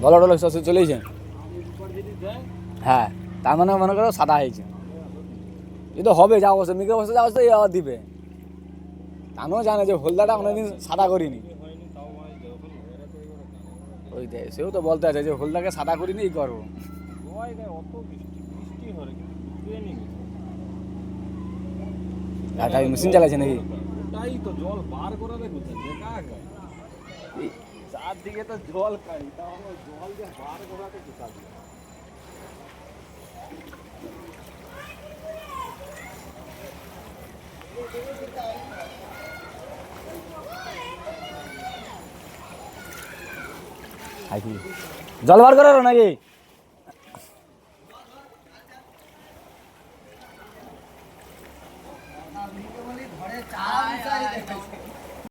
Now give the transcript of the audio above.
ভালো টলো সব চলেছে। হ্যাঁ, তার মানে মনে করো সাদা হয়েছে। এ তো হবে, যা অবস্থা মিকে অবস্থা যা অবস্থা আবার দিবে। তানও জানে যে হলদাটা অনেকদিন সাদা করিনি। ওই দে সেও তো বলতে আছে যে হলদাকে সাদা করিনি ই করবো। মেশিন চালাইছে নাকি? ওটাই তো জল বার করাবে কোথায়? চারদিকে তো জল খাই, তাহলে জল যে বার করাতে কোথায়? জল বার করার নাকি?